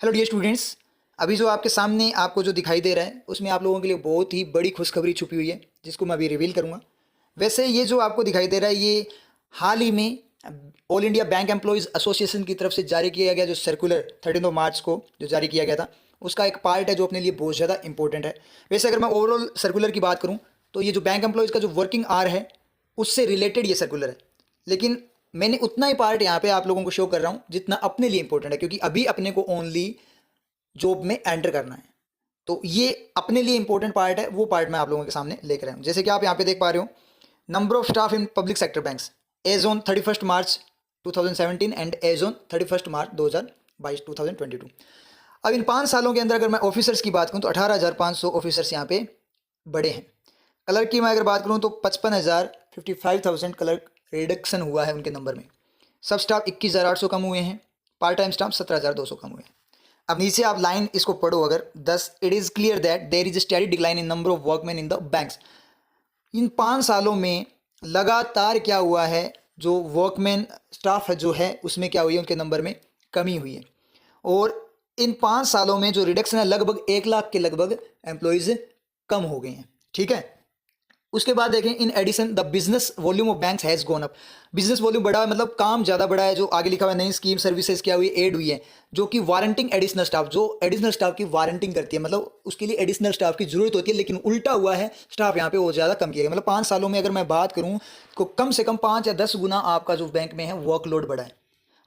Hello dear students. अभी जो आपके सामने आपको जो दिखाई दे रहा है उसमें आप लोगों के लिए बहुत ही बड़ी खुशखबरी छुपी हुई है जिसको मैं अभी रिवील करूंगा। वैसे ये जो आपको दिखाई दे रहा है ये हाल ही में all India bank employees association की तरफ से जारी किया गया जो सर्कुलर 13 मार्च को जो जारी किया गया था उसका एक पार्ट है जो अपने लिए बहुत ज़्यादा इंपॉर्टेंट है। वैसे अगर मैं ओवरऑल सर्कुलर की बात करूँ तो ये जो बैंक एम्प्लॉयज़ का जो वर्किंग आवर है उससे रिलेटेड ये सर्कुलर है, लेकिन मैंने उतना ही पार्ट यहाँ पे आप लोगों को शो कर रहा हूँ जितना अपने लिए इंपॉर्टेंट है, क्योंकि अभी अपने को ओनली जॉब में एंटर करना है। तो ये अपने लिए इंपॉर्टेंट पार्ट है, वो पार्ट मैं आप लोगों के सामने लेकर आया हूँ। जैसे कि आप यहाँ पे देख पा रहे हो, number of staff in public sector banks as on 31 March 2017 and as on 31 March 2022 2022। अब इन 5 सालों के अंदर अगर मैं ऑफिसर्स की बात करूँ तो 18,500 ऑफिसर्स यहाँ पे बड़े हैं। क्लर्क की मैं अगर बात करूँ तो 55,000 क्लर्क रिडक्शन हुआ है उनके नंबर में। सब स्टाफ 21,800 कम हुए हैं, पार्ट टाइम स्टाफ 17,200 कम हुए हैं। अब नीचे आप लाइन इसको पढ़ो अगर, thus it is clear that there is steady decline in number of workman in the banks. इन 5 सालों में लगातार क्या हुआ है, जो वर्कमैन स्टाफ जो है उसमें क्या हुई है, उनके नंबर में कमी हुई है। और इन 5 सालों में जो रिडक्शन है लगभग 1 लाख के लगभग एम्प्लॉयज़ कम हो गए हैं। ठीक है, उसके बाद देखें in addition the business volume of banks has gone up. Business volume बढ़ा है, मतलब काम ज़्यादा बढ़ा है। जो आगे लिखा हुआ है नई स्कीम सर्विसेज क्या हुई, ऐड हुई है, जो कि वारंटिंग एडिशनल स्टाफ, जो एडिशनल स्टाफ की वारंटिंग करती है, मतलब उसके लिए एडिशनल स्टाफ की जरूरत होती है, लेकिन उल्टा हुआ है, स्टाफ यहाँ पे वो ज़्यादा कम किया गया। मतलब 5 सालों में अगर मैं बात करूँ तो कम से कम 5 या 10 गुना आपका जो बैंक में है वर्कलोड बढ़ा है,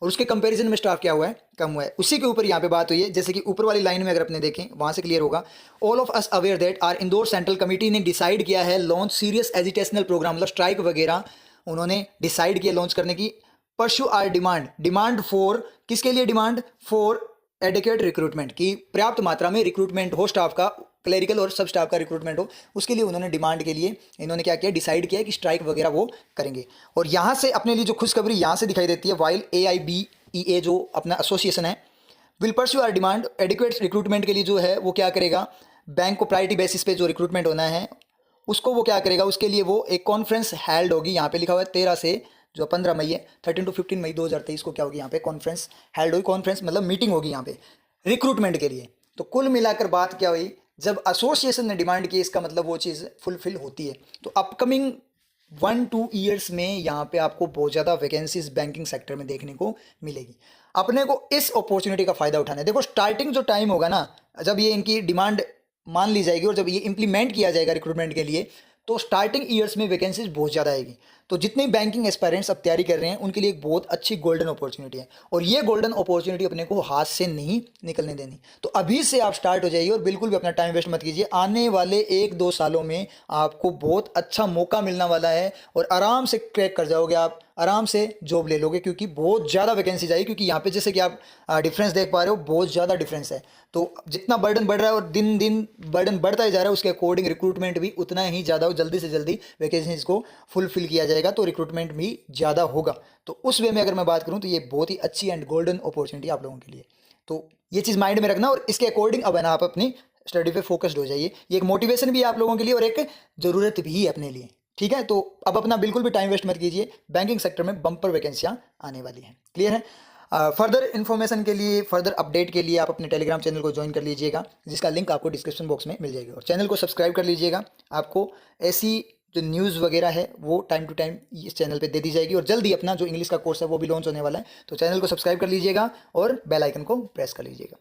और उसके कंपैरिजन में स्टाफ क्या हुआ है, कम हुआ है। उसी के ऊपर यहाँ पे बात हुई है। जैसे कि ऊपर वाली लाइन में अगर अपने देखें वहाँ से क्लियर होगा, all of us aware that our Indore central committee ने डिसाइड किया है लॉन्च सीरियस एजुकेशनल प्रोग्राम, मतलब स्ट्राइक वगैरह उन्होंने डिसाइड किया लॉन्च करने की। परस्यू आर डिमांड फॉर, किसके लिए डिमांड, फॉर एडिक्वेट रिक्रूटमेंट, की पर्याप्त मात्रा में रिक्रूटमेंट हो, स्टाफ का, क्लरिकल और सब स्टाफ का रिक्रूटमेंट हो, उसके लिए उन्होंने डिमांड के लिए इन्होंने क्या किया, डिसाइड किया कि स्ट्राइक वगैरह वो करेंगे। और यहाँ से अपने लिए जो खुशखबरी यहाँ से दिखाई देती है, वाइल AIBEA जो अपना एसोसिएशन है will pursue our demand adequate recruitment के लिए जो है वो क्या करेगा, बैंक को प्रायोरिटी बेसिस पे जो रिक्रूटमेंट होना है उसको वो क्या करेगा, उसके लिए वो एक कॉन्फ्रेंस हेल्ड होगी। यहाँ पे लिखा हुआ है 13 से जो 15 मई है, 13 to 15 मई 2023 को क्या होगी, यहाँ पे कॉन्फ्रेंस हेल्ड होगी। कॉन्फ्रेंस मतलब मीटिंग होगी यहाँ पे रिक्रूटमेंट के लिए। तो कुल मिलाकर बात क्या हुई, जब एसोसिएशन ने डिमांड की इसका मतलब वो चीज़ फुलफिल होती है। तो अपकमिंग 1-2 ईयर्स में यहाँ पे आपको बहुत ज़्यादा वैकेंसीज बैंकिंग सेक्टर में देखने को मिलेगी। अपने को इस अपॉर्चुनिटी का फ़ायदा उठाना है। देखो स्टार्टिंग जो टाइम होगा ना, जब ये इनकी डिमांड मान ली जाएगी और जब ये इंप्लीमेंट किया जाएगा रिक्रूटमेंट के लिए, तो स्टार्टिंग ईयर्स में वैकेंसीज बहुत ज़्यादा आएगी। तो जितने बैंकिंग एस्पायरेंट्स अब तैयारी कर रहे हैं उनके लिए एक बहुत अच्छी गोल्डन अपॉर्चुनिटी है, और ये गोल्डन अपॉर्चुनिटी अपने को हाथ से नहीं निकलने देनी। तो अभी से आप स्टार्ट हो जाइए और बिल्कुल भी अपना टाइम वेस्ट मत कीजिए। आने वाले 1-2 सालों में आपको बहुत अच्छा मौका मिलने वाला है और आराम से क्रैक कर जाओगे, आप आराम से जॉब ले लोगे, क्योंकि बहुत ज़्यादा वैकेंसीज आई। क्योंकि यहाँ पे जैसे कि आप डिफरेंस देख पा रहे हो, बहुत ज़्यादा डिफरेंस है। तो जितना बर्डन बढ़ रहा है और दिन दिन बर्डन बढ़ता ही जा रहा है, उसके अकॉर्डिंग रिक्रूटमेंट भी उतना ही ज़्यादा, जल्दी से जल्दी वैकेंसीज को फुलफिल किया जाएगा, तो रिक्रूटमेंट भी ज़्यादा होगा। तो उस वे में अगर मैं बात करूँ तो ये बहुत ही अच्छी एंड गोल्डन अपॉर्चुनिटी आप लोगों के लिए। तो ये चीज़ माइंड में रखना और इसके अकॉर्डिंग अब है ना आप अपनी स्टडी पे फोकस्ड हो जाइए। ये एक मोटिवेशन भी है आप लोगों के लिए और एक ज़रूरत भी है अपने लिए। ठीक है, तो अब अपना बिल्कुल भी टाइम वेस्ट मत कीजिए, बैंकिंग सेक्टर में बम्पर वैकेंसियाँ आने वाली हैं। क्लियर है? फर्दर इन्फॉर्मेशन के लिए, फर्दर अपडेट के लिए आप अपने टेलीग्राम चैनल को ज्वाइन कर लीजिएगा, जिसका लिंक आपको डिस्क्रिप्शन बॉक्स में मिल जाएगा। और चैनल को सब्सक्राइब कर लीजिएगा, आपको ऐसी जो न्यूज़ वगैरह है वो टाइम टू टाइम इस चैनल पे दे दी जाएगी। और जल्दी अपना जो इंग्लिश का कोर्स है वो भी लॉन्च होने वाला है, तो चैनल को सब्सक्राइब कर लीजिएगा और बेल आइकन को प्रेस कर लीजिएगा।